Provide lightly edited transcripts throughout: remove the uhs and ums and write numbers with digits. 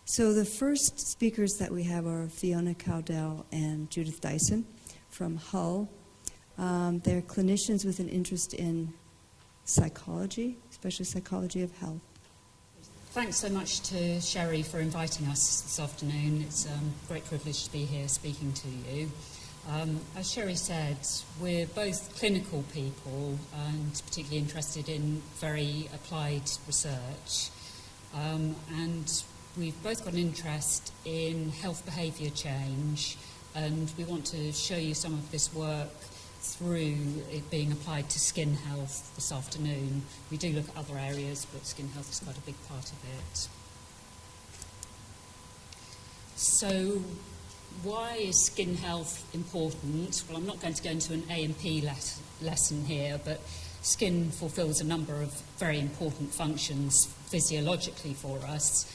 So the first speakers that we have are Fiona Cowdell and Judith Dyson from Hull. They're clinicians with an interest in psychology, especially psychology of health. Thanks so much to Sherry for inviting us this afternoon. It's a great privilege to be here speaking to you. As Sherry said, we're both clinical people and particularly interested in very applied research. And we've both got an interest in health behaviour change, and we want to show you some of this work through it being applied to skin health this afternoon. We do look at other areas, but skin health is quite a big part of it. So, why is skin health important? Well, I'm not going to go into an A&P lesson here, but skin fulfills a number of very important functions physiologically for us.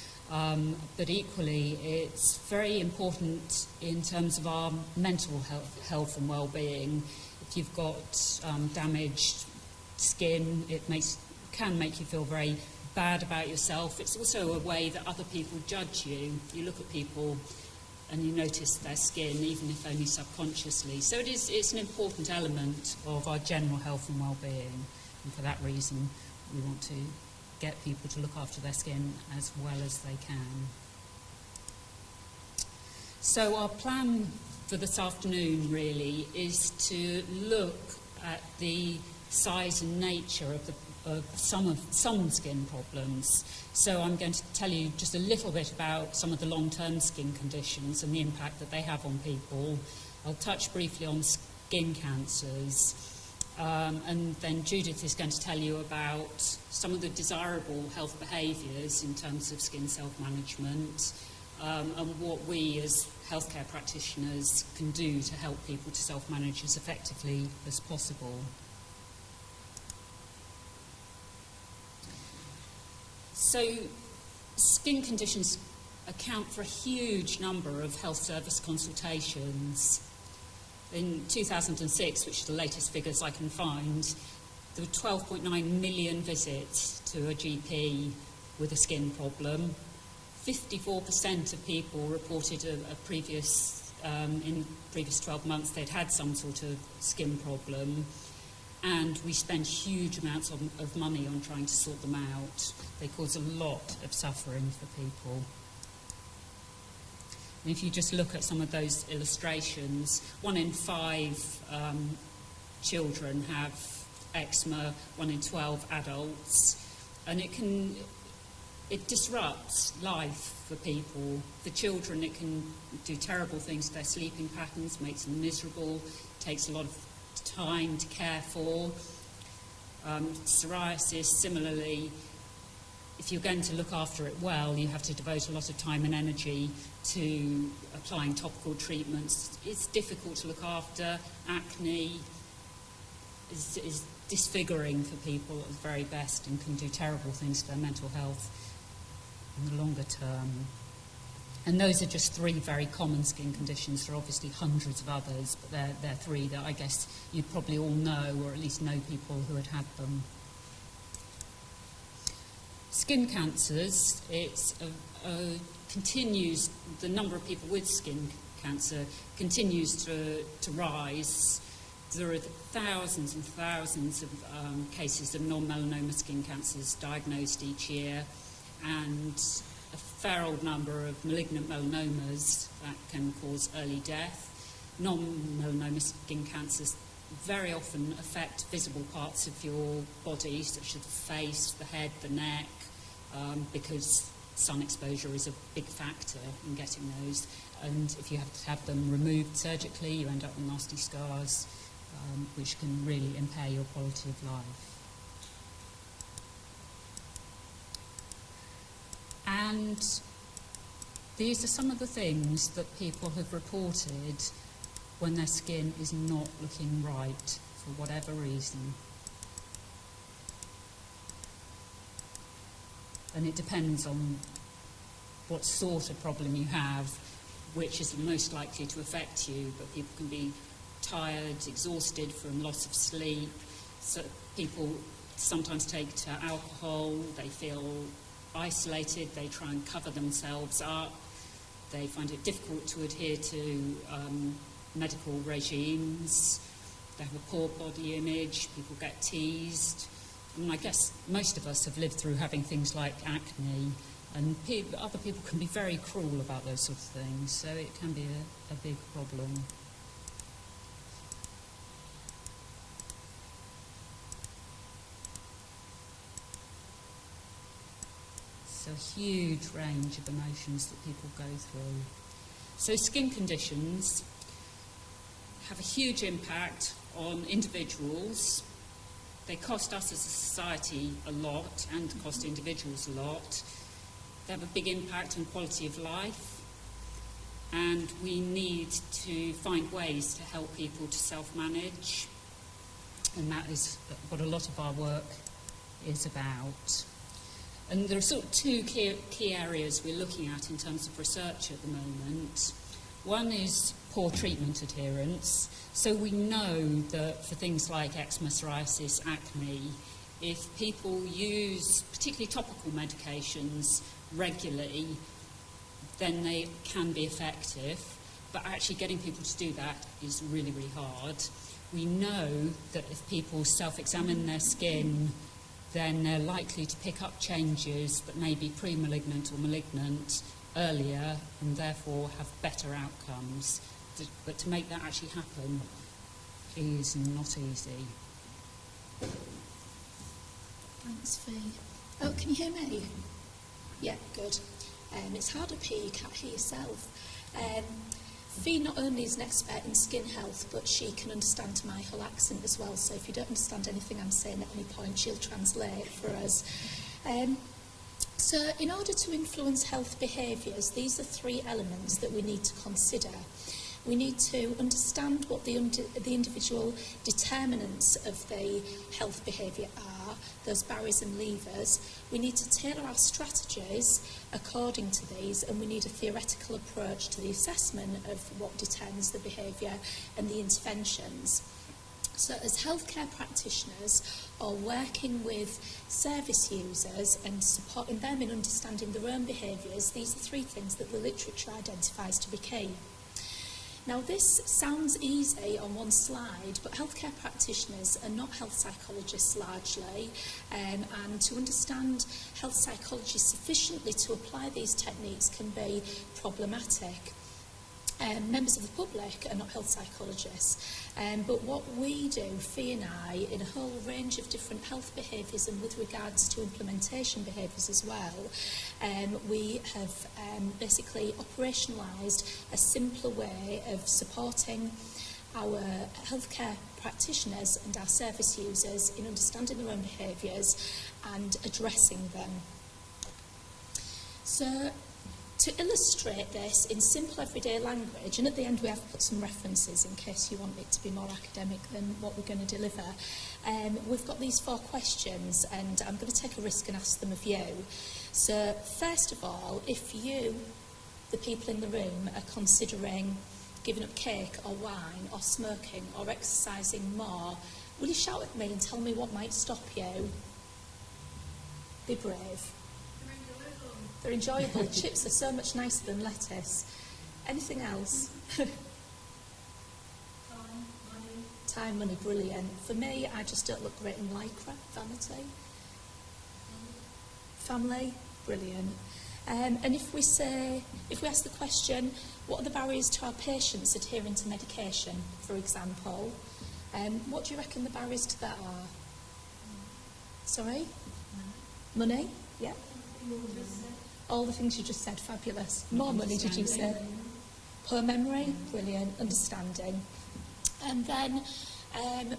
But equally, it's very important in terms of our mental health and well-being. If you've got damaged skin, it can make you feel very bad about yourself. It's also a way that other people judge you. You look at people and you notice their skin, even if only subconsciously. So it's an important element of our general health and well-being. And for that reason, we want to get people to look after their skin as well as they can. So our plan for this afternoon really is to look at the size and nature of some skin problems. So I'm going to tell you just a little bit about some of the long-term skin conditions and the impact that they have on people. I'll touch briefly on skin cancers. And then Judith is going to tell you about some of the desirable health behaviours in terms of skin self-management and what we as healthcare practitioners can do to help people to self-manage as effectively as possible. So skin conditions account for a huge number of health service consultations. In 2006, which is the latest figures I can find, there were 12.9 million visits to a GP with a skin problem. 54% of people reported in previous 12 months they'd had some sort of skin problem, and we spend huge amounts of money on trying to sort them out. They cause a lot of suffering for people. And if you just look at some of those illustrations, 1 in 5 children have eczema, 1 in 12 adults, and it disrupts life for people. For children, it can do terrible things to their sleeping patterns, makes them miserable, takes a lot of time to care for. Psoriasis, similarly, if you're going to look after it well, you have to devote a lot of time and energy to applying topical treatments. It's difficult to look after. Acne is disfiguring for people at the very best and can do terrible things to their mental health in the longer term. And those are just 3 very common skin conditions. There are obviously hundreds of others, but they're 3 that I guess you'd probably all know, or at least know people who had them. Skin cancers, continues, the number of people with skin cancer continues to rise. There are thousands and thousands of cases of non-melanoma skin cancers diagnosed each year, and a fair old number of malignant melanomas that can cause early death. Non-melanoma skin cancers very often affect visible parts of your body, such as the face, the head, the neck, because sun exposure is a big factor in getting those. And if you have to have them removed surgically, you end up with nasty scars, which can really impair your quality of life. And these are some of the things that people have reported when their skin is not looking right for whatever reason. And it depends on what sort of problem you have, which is most likely to affect you. But people can be tired, exhausted from loss of sleep. So people sometimes take to alcohol. They feel isolated, they try and cover themselves up, they find it difficult to adhere to medical regimes, they have a poor body image, people get teased. I guess most of us have lived through having things like acne, and other people can be very cruel about those sort of things, so it can be a big problem. So a huge range of emotions that people go through. So skin conditions have a huge impact on individuals. They cost us as a society a lot and cost individuals a lot. They have a big impact on quality of life, and we need to find ways to help people to self-manage, and that is what a lot of our work is about. And there are sort of two key areas we're looking at in terms of research at the moment. One is poor treatment adherence. So we know that for things like eczema, psoriasis, acne, if people use particularly topical medications regularly, then they can be effective. But actually getting people to do that is really, really hard. We know that if people self-examine their skin, then they're likely to pick up changes that may be pre-malignant or malignant earlier and therefore have better outcomes. But to make that actually happen is not easy. Thanks, Fee. Oh, can you hear me? Yeah, good. It's hard up here, you can't hear yourself. Fee not only is an expert in skin health, but she can understand my whole accent as well, so if you don't understand anything I'm saying at any point, she'll translate for us. So in order to influence health behaviours, these are three elements that we need to consider. We need to understand what the individual determinants of the health behaviour are, those barriers and levers. We need to tailor our strategies according to these, and we need a theoretical approach to the assessment of what determines the behaviour and the interventions. So as healthcare practitioners, or working with service users and supporting them in understanding their own behaviours, these are three things that the literature identifies to be key. Now, this sounds easy on one slide, but healthcare practitioners are not health psychologists largely, and to understand health psychology sufficiently to apply these techniques can be problematic. Members of the public are not health psychologists, but what we do, Fee and I, in a whole range of different health behaviours and with regards to implementation behaviours as well, we have basically operationalised a simpler way of supporting our healthcare practitioners and our service users in understanding their own behaviours and addressing them. So, to illustrate this in simple everyday language, and at the end we have put some references in case you want it to be more academic than what we're going to deliver, we've got these 4 questions, and I'm going to take a risk and ask them of you. So first of all, if you, the people in the room, are considering giving up cake or wine or smoking or exercising more, will you shout at me and tell me what might stop you? Be brave. They're enjoyable. Chips are so much nicer than lettuce. Anything else? Time, money, brilliant. For me, I just don't look great in lycra, vanity. Family, brilliant. And if we ask the question, what are the barriers to our patients adhering to medication, for example, what do you reckon the barriers to that are? Sorry? Money? Yeah. All the things you just said, fabulous. More money, did you say? Poor memory, brilliant. Understanding. And then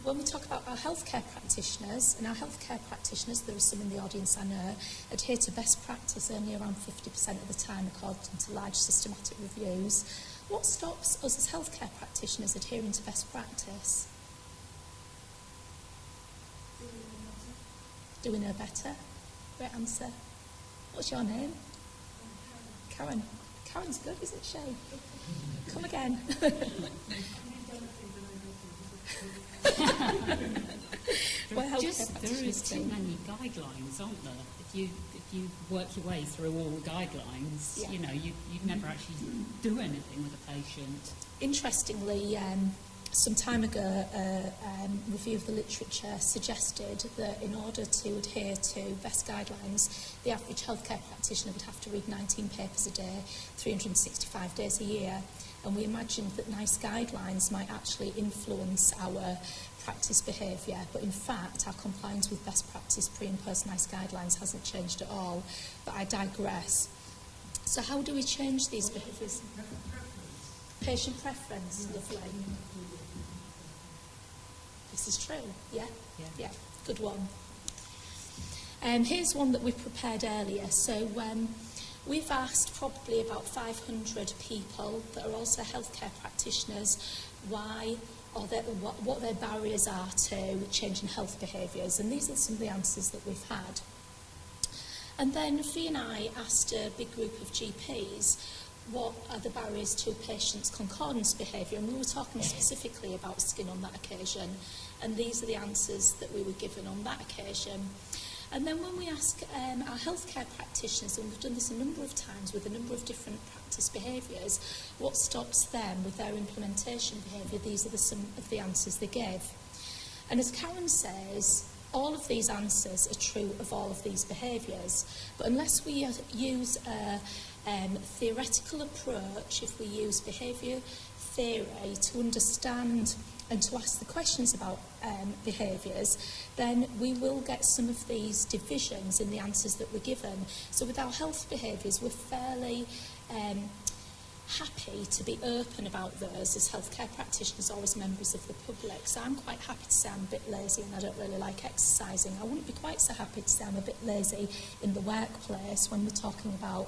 when we talk about our healthcare practitioners, there are some in the audience I know, adhere to best practice only around 50% of the time according to large systematic reviews. What stops us as healthcare practitioners adhering to best practice? Do we know better? Great answer. What's your name? Karen. Karen's good, isn't she? Come again. Well, There is practitioners too do. many guidelines, aren't there? If you work your way through all the guidelines, Yeah. you know, you'd never actually do anything with a patient. Interestingly, some time ago, a review of the literature suggested that in order to adhere to best guidelines, the average healthcare practitioner would have to read 19 papers a day, 365 days a year. And we imagined that NICE guidelines might actually influence our practice behaviour, but in fact our compliance with best practice pre and post NICE guidelines hasn't changed at all. But I digress. So how do we change these behaviours? Patient preference, lovely. This is true, yeah? Yeah. Good one. Here's one that we prepared earlier. So we've asked probably about 500 people that are also healthcare practitioners why or what their barriers are to changing health behaviours, and these are some of the answers that we've had. And then Fee and I asked a big group of GPs what are the barriers to a patient's concordance behaviour, and we were talking specifically about skin on that occasion, and these are the answers that we were given on that occasion. And then when we ask our healthcare practitioners, and we've done this a number of times with a number of different practice behaviours, what stops them with their implementation behaviour, these are some of the answers they gave. And as Karen says, all of these answers are true of all of these behaviours, but unless we use a theoretical approach, if we use behaviour theory to understand and to ask the questions about behaviours, then we will get some of these divisions in the answers that we're given. So with our health behaviours, we're fairly happy to be open about those as healthcare practitioners or as members of the public. So I'm quite happy to say I'm a bit lazy and I don't really like exercising. I wouldn't be quite so happy to say I'm a bit lazy in the workplace when we're talking about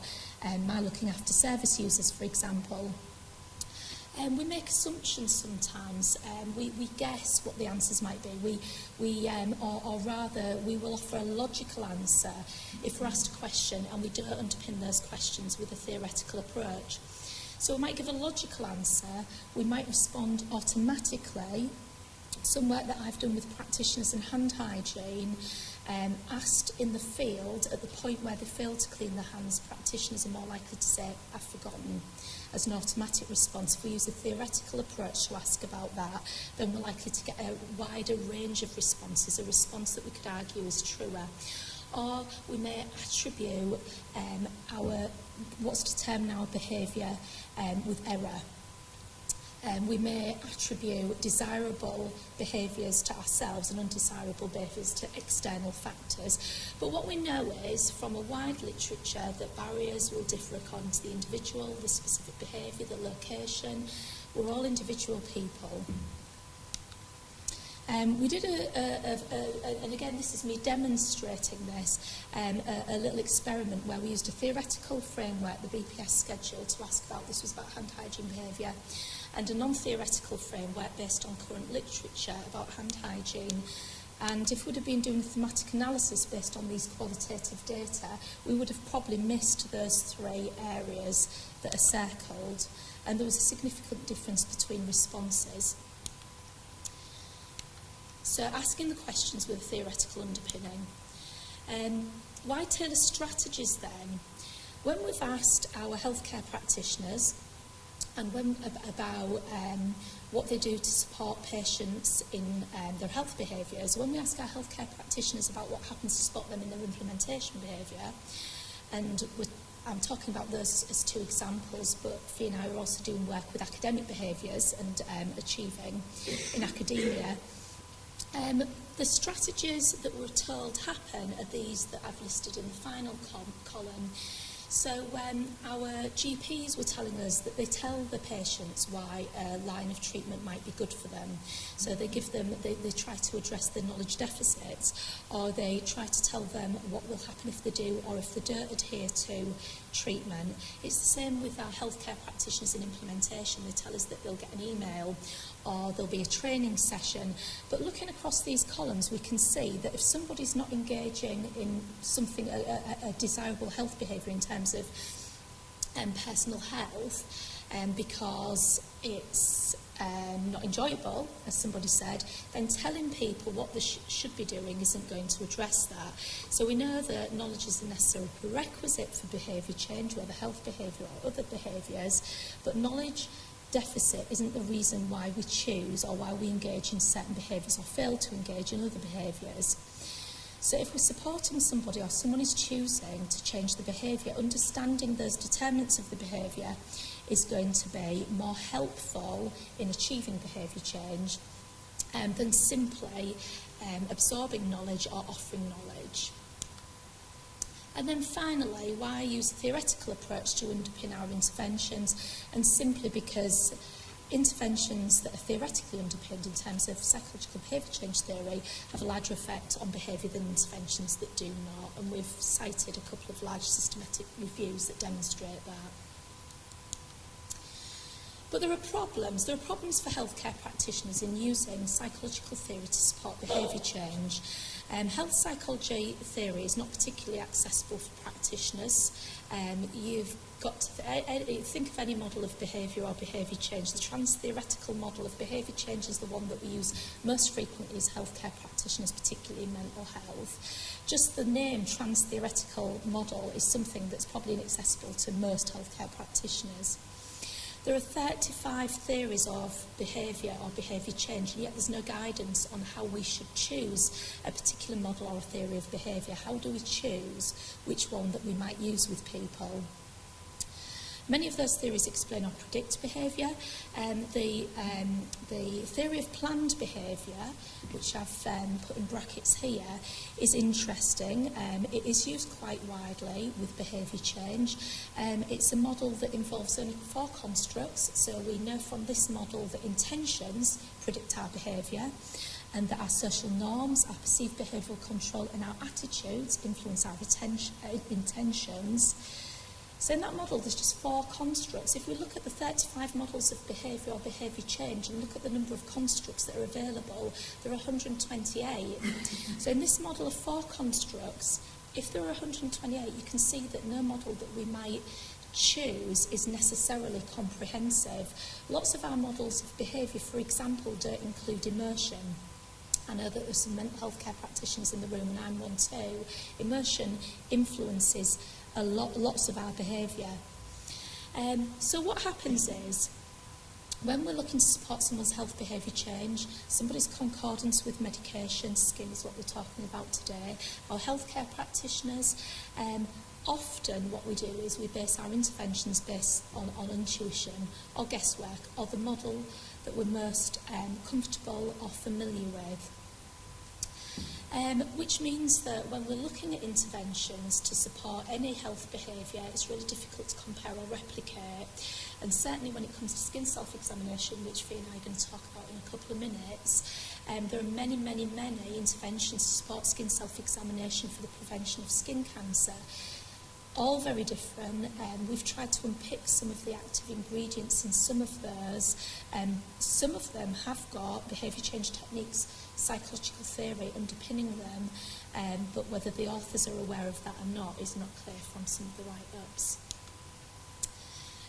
my looking after service users, for example. We make assumptions sometimes. We guess what the answers might be. Or rather, we will offer a logical answer if we're asked a question and we don't underpin those questions with a theoretical approach. So we might give a logical answer. We might respond automatically. Some work that I've done with practitioners in hand hygiene, asked in the field at the point where they fail to clean their hands, practitioners are more likely to say, I've forgotten, as an automatic response. If we use a theoretical approach to ask about that, then we're likely to get a wider range of responses, a response that we could argue is truer. Or we may attribute what's determined our behaviour with error. We may attribute desirable behaviours to ourselves and undesirable behaviours to external factors. But what we know is, from a wide literature, that barriers will differ according to the individual, the specific behaviour, the location. We're all individual people. We did and again this is me demonstrating this, a little experiment where we used a theoretical framework, the BPS schedule, to ask about, this was about hand hygiene behaviour, and a non-theoretical framework based on current literature about hand hygiene. And if we'd have been doing a thematic analysis based on these qualitative data, we would have probably missed those three areas that are circled, and there was a significant difference between responses. So asking the questions with a theoretical underpinning. Why tailor strategies then? When we've asked our healthcare practitioners and about what they do to support patients in their health behaviours, when we ask our healthcare practitioners about what happens to support them in their implementation behaviour, and I'm talking about those as two examples, but Fee and I are also doing work with academic behaviours and achieving in academia. The strategies that we're told happen are these that I've listed in the final column. So our GPs were telling us that they tell the patients why a line of treatment might be good for them. So they give them, they try to address their knowledge deficits, or they try to tell them what will happen if they do or if they don't adhere to treatment. It's the same with our healthcare practitioners in implementation. They tell us that they'll get an email or there'll be a training session. But looking across these columns, we can see that if somebody's not engaging in something, a desirable health behaviour in terms of personal health, because it's not enjoyable, as somebody said, then telling people what they should be doing isn't going to address that. So we know that knowledge is a necessary prerequisite for behaviour change, whether health behaviour or other behaviours, but knowledge deficit isn't the reason why we choose or why we engage in certain behaviours or fail to engage in other behaviours. So if we're supporting somebody or someone is choosing to change the behaviour, understanding those determinants of the behaviour is going to be more helpful in achieving behaviour change than simply absorbing knowledge or offering knowledge. And then finally, why use a theoretical approach to underpin our interventions? And simply because interventions that are theoretically underpinned in terms of psychological behaviour change theory have a larger effect on behaviour than interventions that do not. And we've cited a couple of large systematic reviews that demonstrate that. But there are problems. There are problems for healthcare practitioners in using psychological theory to support behaviour change. Health psychology theory is not particularly accessible for practitioners. You've got to think of any model of behaviour or behaviour change. The trans-theoretical model of behaviour change is the one that we use most frequently as healthcare practitioners, particularly in mental health. Just the name trans-theoretical model is something that's probably inaccessible to most healthcare practitioners. There are 35 theories of behaviour or behaviour change, and yet there's no guidance on how we should choose a particular model or a theory of behaviour. How do we choose which one that we might use with people? Many of those theories explain or predict behaviour. The theory of planned behaviour, which I've put in brackets here, is interesting. It is used quite widely with behaviour change. It's a model that involves only 4 constructs, so we know from this model that intentions predict our behaviour, and that our social norms, our perceived behavioural control and our attitudes influence our intentions. So in that model, there's just 4 constructs. If we look at the 35 models of behaviour or behaviour change and look at the number of constructs that are available, there are 128. So in this model of 4 constructs, if there are 128, you can see that no model that we might choose is necessarily comprehensive. Lots of our models of behaviour, for example, don't include immersion. I know that there's some mental health care practitioners in the room, and I'm one too. Immersion influences lots of our behaviour. So what happens is, when we're looking to support someone's health behaviour change, somebody's concordance with medication, skin is what we're talking about today, or healthcare practitioners, often what we do is we base our interventions based on intuition or guesswork or the model that we're most comfortable or familiar with. Which means that when we're looking at interventions to support any health behaviour, it's really difficult to compare or replicate. And certainly when it comes to skin self-examination, which Fiona and I are going to talk about in a couple of minutes, there are many interventions to support skin self-examination for the prevention of skin cancer. All very different. We've tried to unpick some of the active ingredients in some of those. Some of them have got behaviour change techniques, psychological theory underpinning them, but whether the authors are aware of that or not is not clear from some of the write-ups.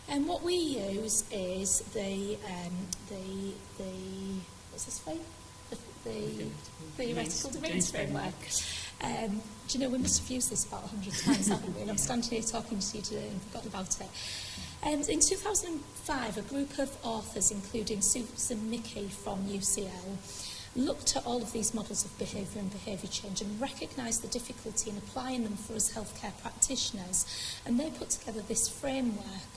And what we use is the what's this thing? The theoretical domains framework. Do you know, we must have used this about 100 times, haven't we? And I'm standing here talking to you today and forgotten about it. In 2005, a group of authors, including Susan Mickey from UCL, looked at all of these models of behaviour and behaviour change and recognised the difficulty in applying them for us healthcare practitioners. And they put together this framework.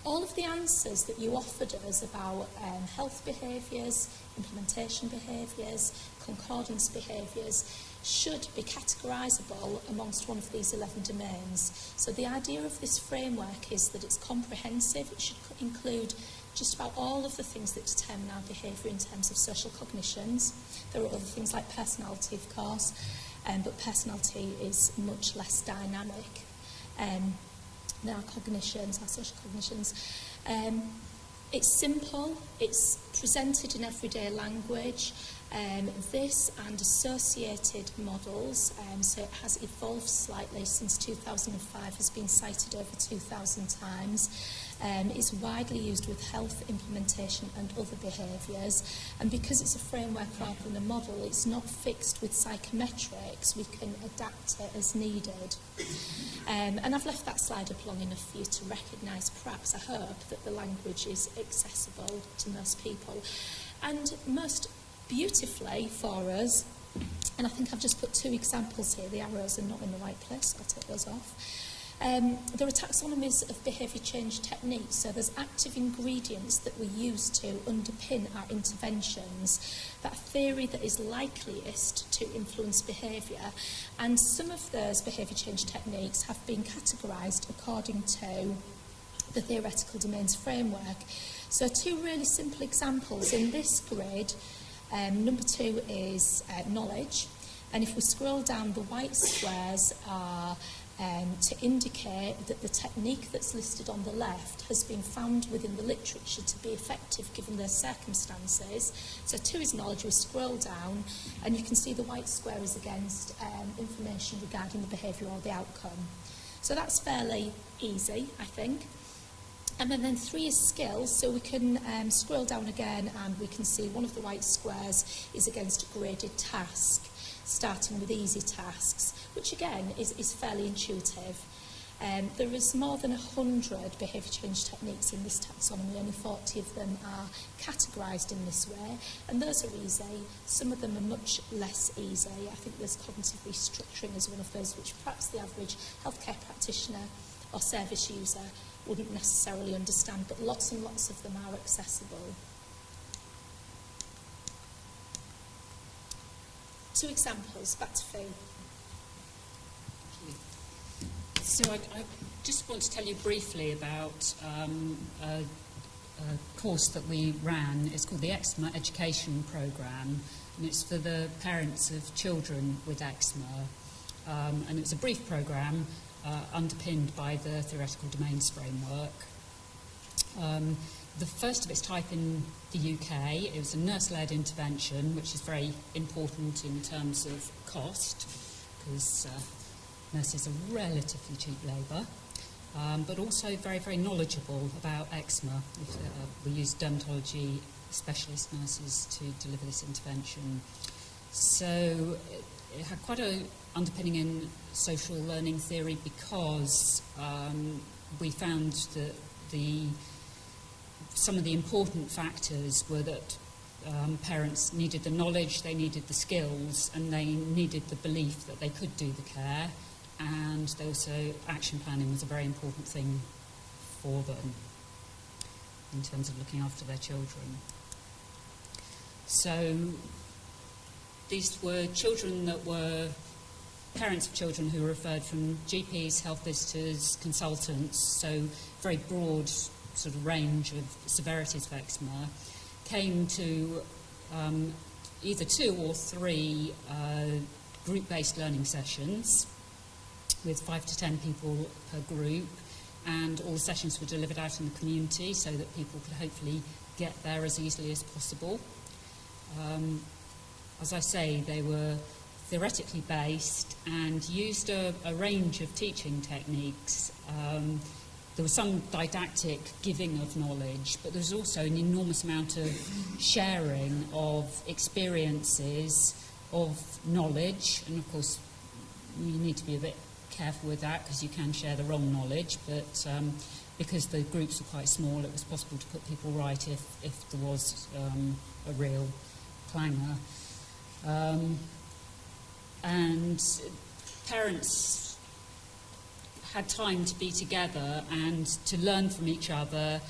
All of the answers that you offered us about health behaviours, implementation behaviours, concordance behaviours should be categorisable amongst one of these 11 domains. So the idea of this framework is that it's comprehensive. It should include just about all of the things that determine our behaviour in terms of social cognitions. There are other things like personality, of course, but personality is much less dynamic than our cognitions, our social cognitions. It's simple, it's presented in everyday language, This and associated models, so it has evolved slightly since 2005, has been cited over 2,000 times, is widely used with health, implementation and other behaviours, and because it's a framework rather than a model, it's not fixed with psychometrics, we can adapt it as needed. And I've left that slide up long enough for you to recognise, perhaps I hope, that the language is accessible to most people. And most beautifully for us, and I think I've just put 2 examples here, the arrows are not in the right place, I'll take those off. There are taxonomies of behaviour change techniques, so there's active ingredients that we use to underpin our interventions, that theory that is likeliest to influence behaviour, and some of those behaviour change techniques have been categorised according to the theoretical domains framework. So 2 really simple examples in this grid. Number 2 is knowledge, and if we scroll down, the white squares are to indicate that the technique that's listed on the left has been found within the literature to be effective given their circumstances. So 2 is knowledge. We scroll down and you can see the white square is against information regarding the behaviour or the outcome. So that's fairly easy, I think. And then 3 is skills, so we can scroll down again and we can see one of the white squares is against a graded task, starting with easy tasks, which again is fairly intuitive. There is more than 100 behaviour change techniques in this taxonomy, only 40 of them are categorised in this way, and those are easy. Some of them are much less easy. I think there's cognitive restructuring as one of those, which perhaps the average healthcare practitioner or service user wouldn't necessarily understand, but lots and lots of them are accessible. 2 examples, back to Fee. So I just want to tell you briefly about a course that we ran. It's called the Eczema Education Programme, and it's for the parents of children with eczema. And it's a brief programme underpinned by the theoretical domains framework. The first of its type in the UK. It was a nurse-led intervention, which is very important in terms of cost, because nurses are relatively cheap labour, but also very, very knowledgeable about eczema. We use dermatology specialist nurses to deliver this intervention. So it had quite a underpinning in social learning theory because we found that some of the important factors were that parents needed the knowledge, they needed the skills, and they needed the belief that they could do the care, and they also, action planning was a very important thing for them in terms of looking after their children. So these were children that were parents of children who were referred from GPs, health visitors, consultants, so very broad sort of range of severities of eczema, came to either 2 or 3 group-based learning sessions with 5 to 10 people per group, and all the sessions were delivered out in the community so that people could hopefully get there as easily as possible. As I say, they were theoretically based and used a range of teaching techniques. There was some didactic giving of knowledge, but there was also an enormous amount of sharing of experiences, of knowledge, and of course you need to be a bit careful with that because you can share the wrong knowledge, but because the groups were quite small, it was possible to put people right if there was a real clangor. And parents had time to be together and to learn from each other.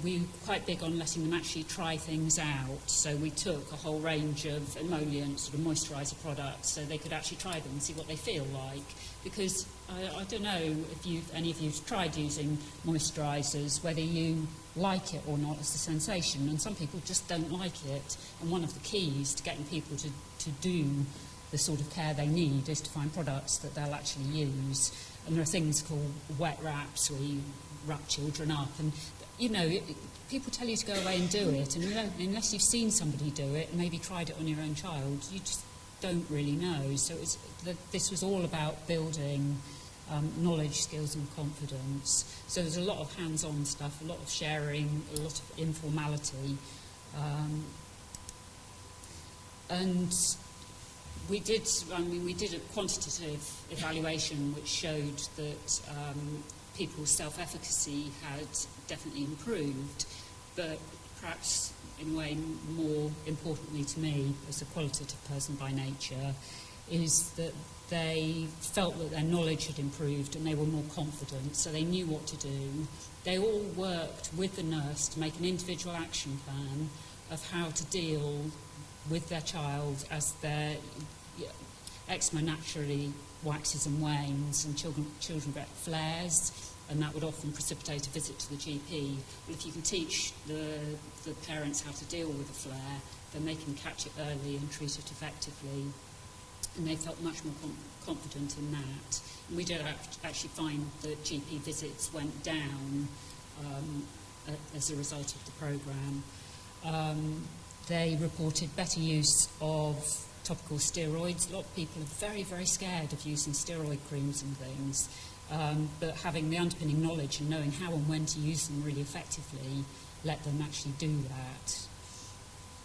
We were quite big on letting them actually try things out. So we took a whole range of emollients, sort of moisturiser products, so they could actually try them and see what they feel like. Because I don't know if any of you've tried using moisturisers, whether you like it or not as a sensation, and some people just don't like it. And one of the keys to getting people to do the sort of care they need is to find products that they'll actually use. And there are things called wet wraps where you wrap children up, and you know, people tell you to go away and do it, and unless you've seen somebody do it and maybe tried it on your own child, you just don't really know. So this was all about building knowledge, skills and confidence. So there's a lot of hands-on stuff, a lot of sharing, a lot of informality. And we did a quantitative evaluation which showed that people's self-efficacy had definitely improved, but perhaps in a way more importantly to me as a qualitative person by nature is that they felt that their knowledge had improved and they were more confident, so they knew what to do. They all worked with the nurse to make an individual action plan of how to deal with their child as their eczema naturally waxes and wanes, and children get flares, and that would often precipitate a visit to the GP. Well, if you can teach the parents how to deal with a flare, then they can catch it early and treat it effectively. And they felt much more confident in that. And we did actually find that GP visits went down as a result of the programme. They reported better use of topical steroids. A lot of people are very, very scared of using steroid creams and things, but having the underpinning knowledge and knowing how and when to use them really effectively let them actually do that.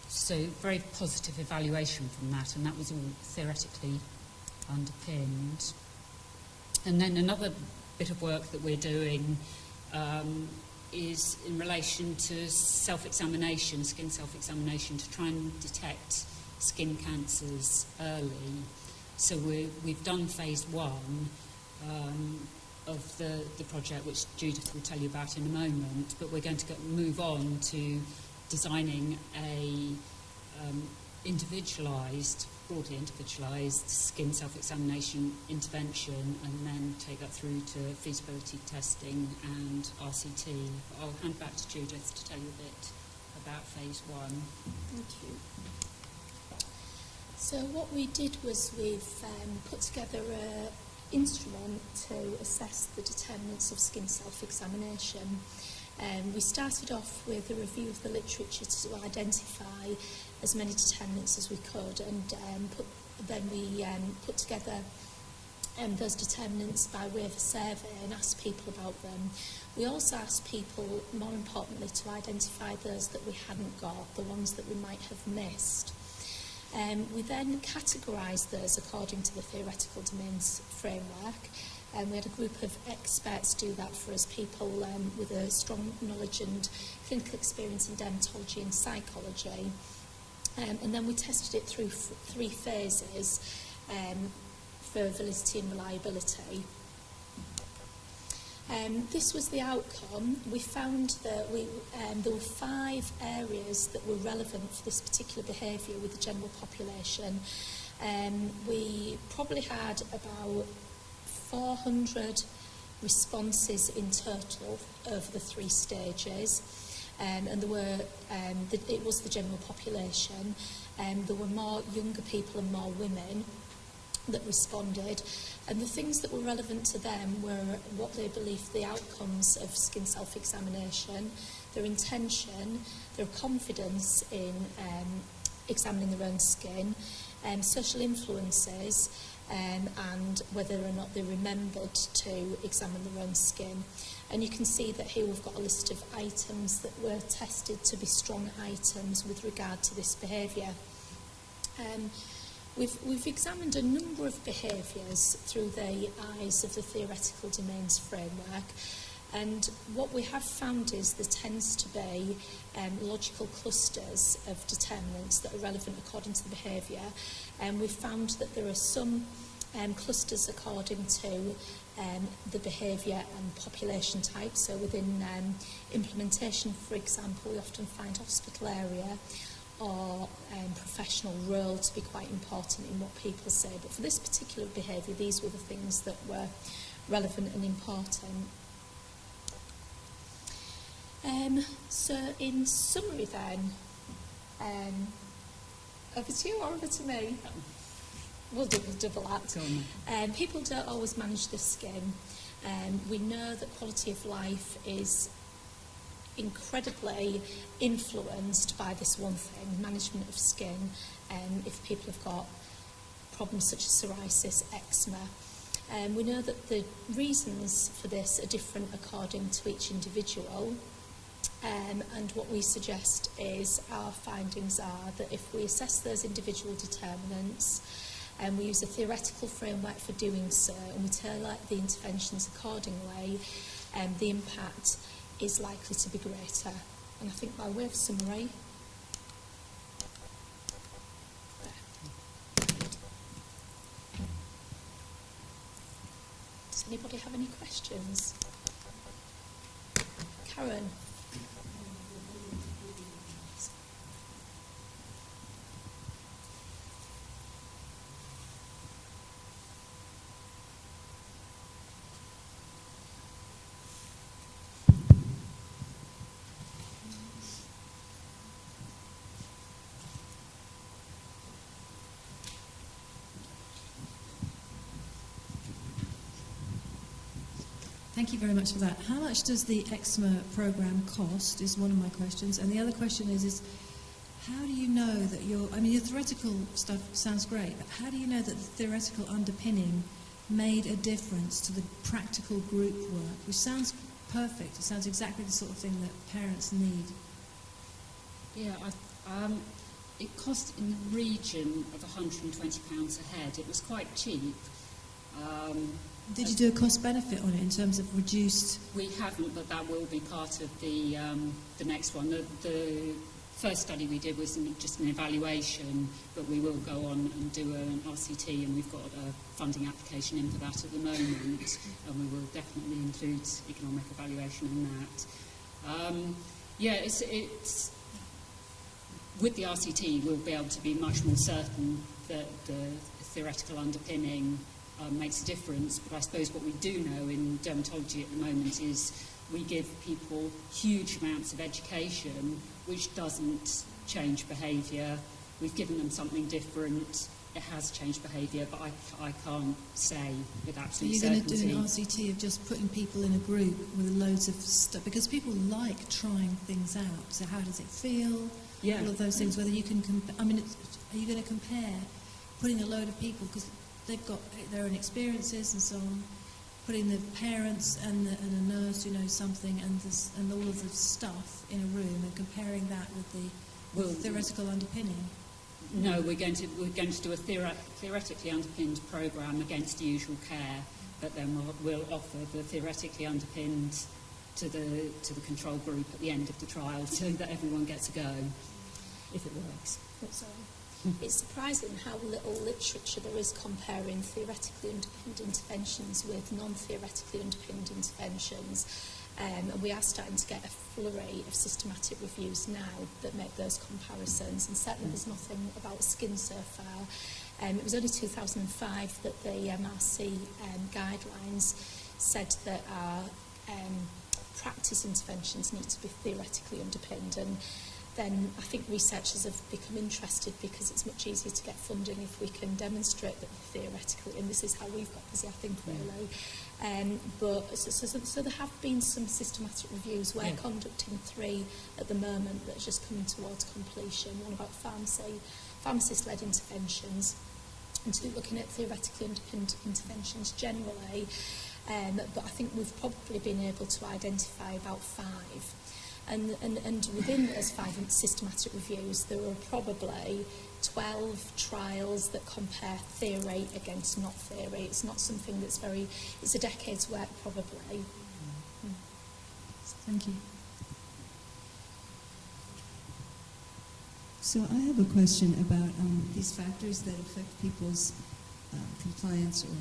So very positive evaluation from that, and that was all theoretically underpinned. And then another bit of work that we're doing is in relation to self-examination, skin self-examination, to try and detect skin cancers early. So we've done phase 1 of the project, which Judith will tell you about in a moment, but we're going to move on to designing a broadly individualised skin self-examination intervention, and then take that through to feasibility testing and RCT. But I'll hand back to Judith to tell you a bit about phase 1. Thank you. So what we did was we've put together an instrument to assess the determinants of skin self-examination. We started off with a review of the literature to identify as many determinants as we could, and then we put together those determinants by way of a survey and asked people about them. We also asked people, more importantly, to identify those that we hadn't got, the ones that we might have missed. We then categorised those according to the theoretical domains framework. We had a group of experts do that for us, people with a strong knowledge and clinical experience in dermatology and psychology. And then we tested it through 3 phases for validity and reliability. This was the outcome. We found that there were 5 areas that were relevant for this particular behaviour with the general population. We probably had about 400 responses in total over the 3 stages, and there were it was the general population. There were more younger people and more women that responded, and the things that were relevant to them were what they believed the outcomes of skin self-examination, their intention, their confidence in examining their own skin, social influences, and whether or not they remembered to examine their own skin. And you can see that here we've got a list of items that were tested to be strong items with regard to this behaviour. We've examined a number of behaviours through the eyes of the theoretical domains framework, and what we have found is there tends to be logical clusters of determinants that are relevant according to the behaviour, and we've found that there are some clusters according to the behaviour and population type. So within implementation, for example, we often find hospital area or professional role to be quite important in what people say. But for this particular behaviour, these were the things that were relevant and important. So in summary then, over to you or over to me? We'll do the double act. People don't always manage their skin. We know that quality of life is incredibly influenced by this one thing, management of skin, if people have got problems such as psoriasis, eczema. We know that the reasons for this are different according to each individual, and what we suggest is our findings are that if we assess those individual determinants and we use a theoretical framework for doing so and we tailor the interventions accordingly, the impact is likely to be greater. And I think by way of summary, does anybody have any questions? Karen? Thank you very much for that. How much does the eczema program cost is one of my questions. And the other question is how do you know that your theoretical stuff sounds great, but how do you know that the theoretical underpinning made a difference to the practical group work, which sounds perfect. It sounds exactly the sort of thing that parents need. Yeah, it cost in the region of £120 a head. It was quite cheap. Did you do a cost-benefit on it in terms of reduced? We haven't, but that will be part of the next one. The first study we did was just an evaluation, but we will go on and do an RCT, and we've got a funding application in for that at the moment, and we will definitely include economic evaluation in that. It's with the RCT, we'll be able to be much more certain that the theoretical underpinning makes a difference, but I suppose what we do know in dermatology at the moment is we give people huge amounts of education which doesn't change behaviour. We've given them something different, it has changed behaviour, but I can't say with absolute certainty. Are you going to do an RCT of just putting people in a group with loads of stuff? Because people like trying things out. So how does it feel? Yeah. All of those things, whether you can are you going to compare putting a load of people, because they've got their own experiences and so on, putting the parents and a nurse who knows something and all of the stuff in a room and comparing that with the theoretical underpinning? No, we're going to do a theoretically underpinned programme against the usual care, but then we'll offer the theoretically underpinned to the control group at the end of the trial, so that everyone gets a go, if it works. It's surprising how little literature there is comparing theoretically underpinned interventions with non-theoretically underpinned interventions. And we are starting to get a flurry of systematic reviews now that make those comparisons, and certainly there's nothing about skin so far. It was only 2005 that the MRC guidelines said that our practice interventions need to be theoretically underpinned, and then I think researchers have become interested because it's much easier to get funding if we can demonstrate that theoretically, and this is how we've got busy, I think, really. So there have been some systematic reviews. We're conducting 3 at the moment that are just coming towards completion, one about pharmacist-led interventions, and 2 looking at theoretically underpinned interventions generally. But I think we've probably been able to identify about 5. And within those 5 systematic reviews, there are probably 12 trials that compare theory against not theory. It's not something that's it's a decade's work probably. Thank you. So I have a question about these factors that affect people's compliance or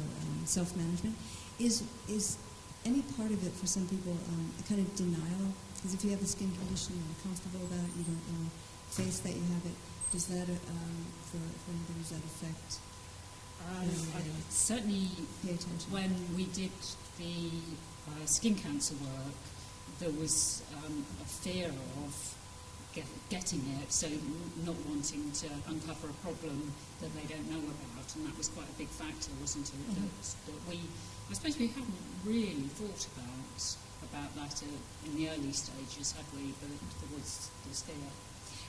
self-management. Is any part of it for some people a kind of denial? Because if you have a skin condition, you're uncomfortable about it, you don't want to face that you have it. Does that, for anybody, does that affect? Certainly, pay attention. when we did the skin cancer work, there was a fear of getting it, so not wanting to uncover a problem that they don't know about, and that was quite a big factor, wasn't it? Mm-hmm. That we, I suppose we haven't really thought about about that in the early stages, have we? But there's fear.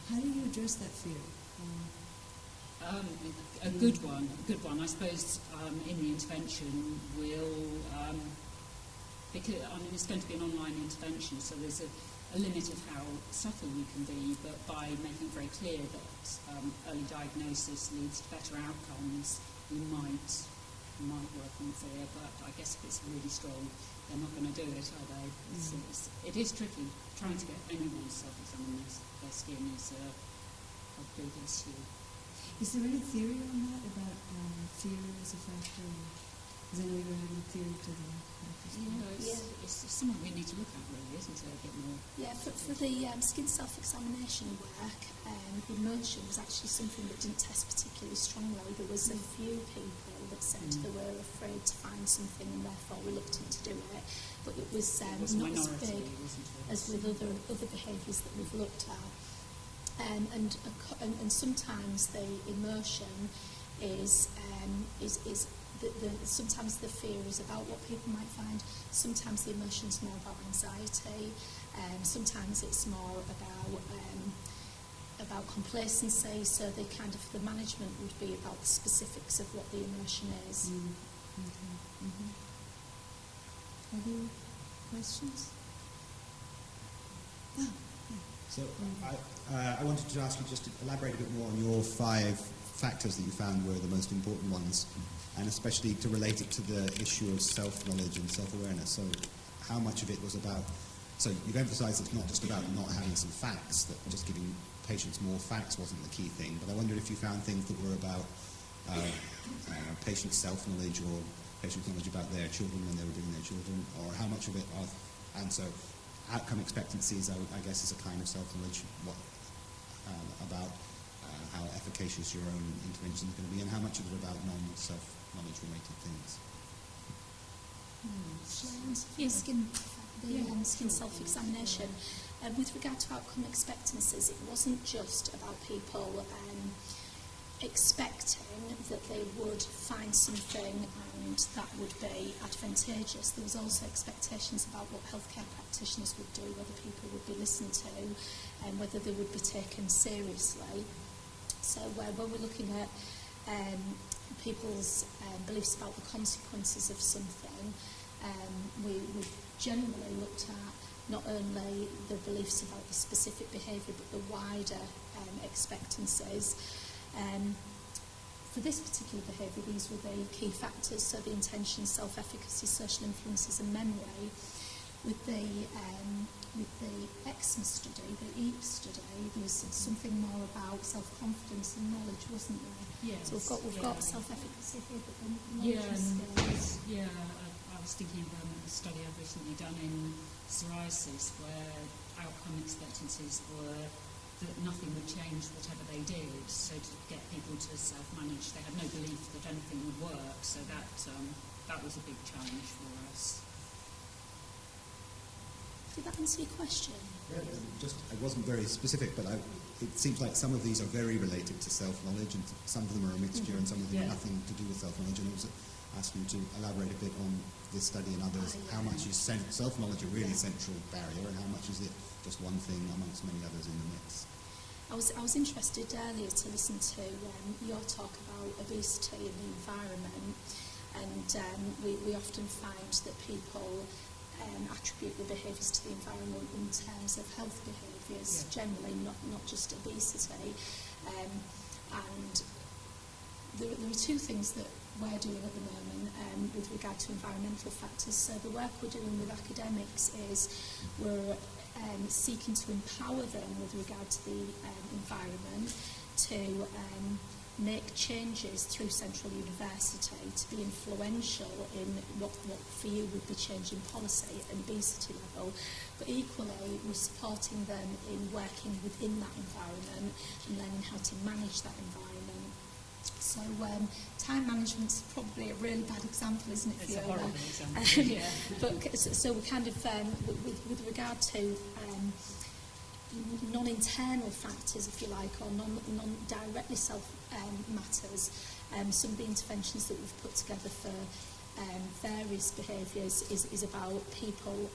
How do you address that fear? A good one. I suppose in the intervention we'll, because it's going to be an online intervention, so there's a limit of how subtle you can be, but by making it very clear that early diagnosis leads to better outcomes, you might work on fear, but I guess if it's really strong, they're not going to do it, are they? It is tricky. Trying to get anyone to self-examine their skin is a big issue. Is there any theory on that, about fear as a factor? Because I know you're adding theory to the practice. It's something we need to look at, really, isn't it? A bit more. Yeah, for the skin self-examination work, immersion was actually something that didn't test particularly strongly. There was a few people that said they were afraid to find something and therefore reluctant to do it, but it was not as big as with other behaviours that we've looked at. And sometimes the immersion is sometimes the fear is about what people might find. Sometimes the immersion is more about anxiety. Sometimes it's more about complacency. So the management would be about the specifics of what the immersion is. Other questions? So I wanted to ask you just to elaborate a bit more on your 5 factors that you found were the most important ones, and especially to relate it to the issue of self-knowledge and self-awareness. So how much of it was about, so you've emphasised it's not just about not having some facts, that just giving patients more facts wasn't the key thing, but I wondered if you found things that were about patients' self-knowledge or patients' knowledge about their children when they were doing their children, or how much of it are, and so outcome expectancies, I guess, is a kind of self-knowledge about how efficacious your own intervention is going to be, and how much of it about non-self-knowledge related things. Skin self-examination. With regard to outcome expectancies, it wasn't just about people expecting that they would find something and that would be advantageous. There was also expectations about what healthcare practitioners would do, whether people would be listened to, and whether they would be taken seriously. So when we're looking at people's beliefs about the consequences of something, we generally looked at not only the beliefs about the specific behaviour but the wider expectancies. For this particular behaviour, these were the key factors, so the intention, self-efficacy, social influences and memory. With the eczema study, the EAP study, there was something more about self-confidence and knowledge, wasn't there? Yes. So we've got self-efficacy here, but then knowledge and skills. I was thinking about a study I've recently done in psoriasis where outcome expectancies were that nothing would change whatever they did, so to get people to self-manage, they had no belief that anything would work, so that was a big challenge for us. Did that answer your question? Yeah, it wasn't very specific, but it seems like some of these are very related to self-knowledge, and some of them are a mixture, and some of them have nothing to do with self-knowledge. And I was asking you to elaborate a bit on this study and others. How much is self-knowledge a really central barrier, and how much is it just one thing amongst many others in the mix? I was interested earlier to listen to your talk about obesity and the environment, and we often find that people attribute the behaviours to the environment in terms of health behaviours, generally, not just obesity. And there are 2 things that we're doing at the moment with regard to environmental factors. So the work we're doing with academics is we're seeking to empower them with regard to the environment to make changes through Central University to be influential in what for you would be changing policy at an obesity level. But equally, we're supporting them in working within that environment and learning how to manage that environment. So time management's probably a really bad example, isn't it, Fiona? It's a horrible example, But so we kind of, with regard to non-internal factors, if you like, or non-directly self matters, some of the interventions that we've put together for various behaviours is about people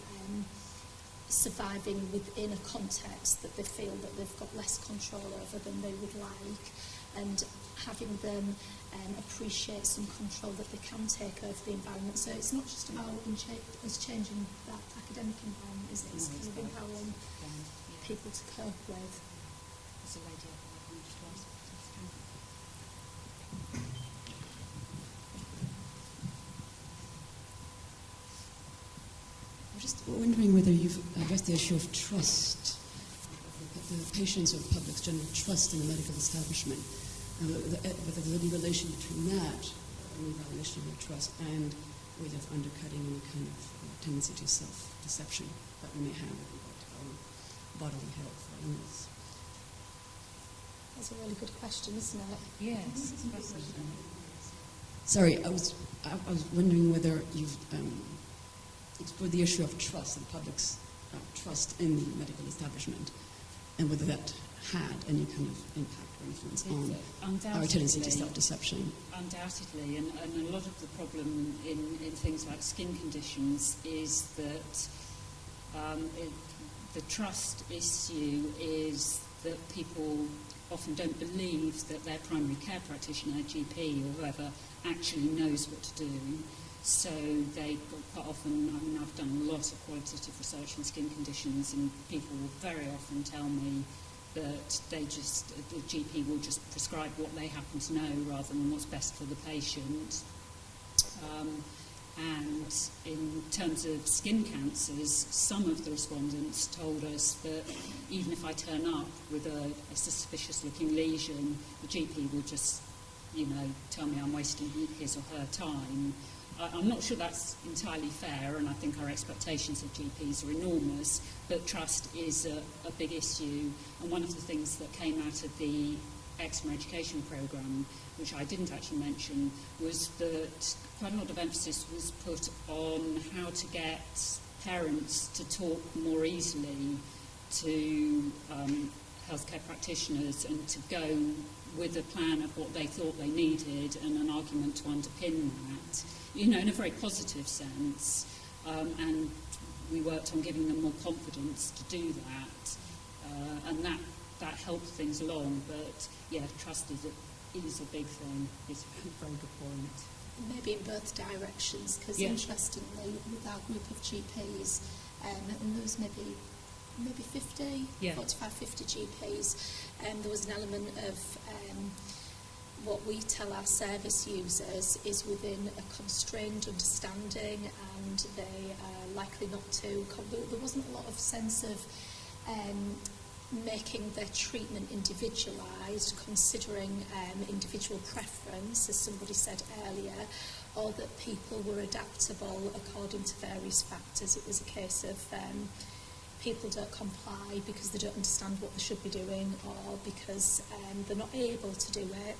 surviving within a context that they feel that they've got less control over than they would like, and having them appreciate some control that they can take over the environment. So it's not just about us changing that academic environment, is it? It's kind of empowering people to cope with. There's a lady up there who wanted to ask. I'm just wondering whether you've addressed the issue of trust, the patients or the public's general trust in the medical establishment, whether there's any relation between that, an evaluation of their trust, and whether it's undercutting any kind of tendency to self-deception that we may have about our bodily health or illness. That's a really good question, isn't it? Yes, it's fascinating. Sorry, I was wondering whether you've explored the issue of trust, the public's trust in the medical establishment, and whether that had any kind of impact or influence on our tendency to self-deception. Undoubtedly, and a lot of the problem in things like skin conditions is that the trust issue is that people often don't believe that their primary care practitioner, GP or whoever, actually knows what to do. So they quite often, I mean, I've done a lot of qualitative research on skin conditions, and people will very often tell me that the GP will just prescribe what they happen to know rather than what's best for the patient. And in terms of skin cancers, some of the respondents told us that even if I turn up with a suspicious-looking lesion, the GP will just, tell me I'm wasting his or her time. I'm not sure that's entirely fair, and I think our expectations of GPs are enormous, but trust is a big issue. And one of the things that came out of the eczema education programme, which I didn't actually mention, was that quite a lot of emphasis was put on how to get parents to talk more easily to healthcare practitioners and to go with a plan of what they thought they needed and an argument to underpin that, in a very positive sense. And we worked on giving them more confidence to do that, and that helped things along. But yeah, trust is a big thing. It's a very good point. Maybe in both directions, because interestingly, with our group of GPs, and there was maybe 50, 45, 50 GPs, there was an element of what we tell our service users is within a constrained understanding, and they are likely not to. There wasn't a lot of sense of making their treatment individualised, considering individual preference, as somebody said earlier, or that people were adaptable according to various factors. It was a case of people don't comply because they don't understand what they should be doing, or because they're not able to do it,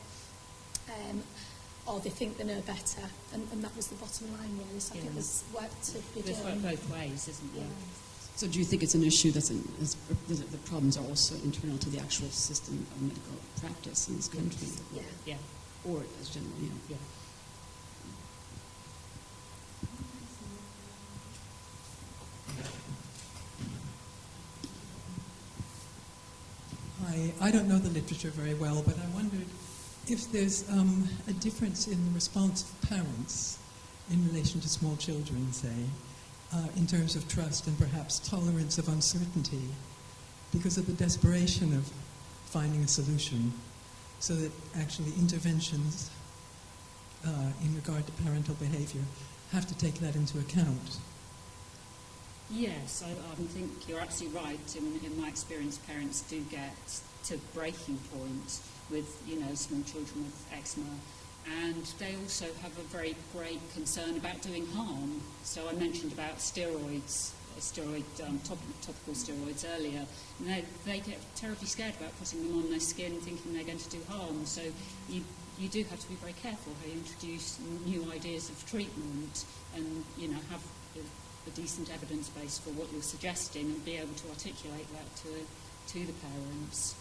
or they think they know better, and that was the bottom line really. So I think there's work to be done. There's work both ways, isn't there? So do you think it's an issue the problems are also internal to the actual system of medical practice in this country? Yeah. Or as general, Yeah. I don't know the literature very well, but I wondered if there's a difference in the response of parents in relation to small children, say, in terms of trust and perhaps tolerance of uncertainty because of the desperation of finding a solution, so that actually interventions in regard to parental behaviour have to take that into account. Yes, I think you're absolutely right. In my experience, parents do get to breaking point with, small children with eczema, and they also have a very great concern about doing harm. So I mentioned about steroids, topical steroids earlier, and they get terribly scared about putting them on their skin, thinking they're going to do harm. So you do have to be very careful how you introduce new ideas of treatment, and have a decent evidence base for what you're suggesting, and be able to articulate that to the parents.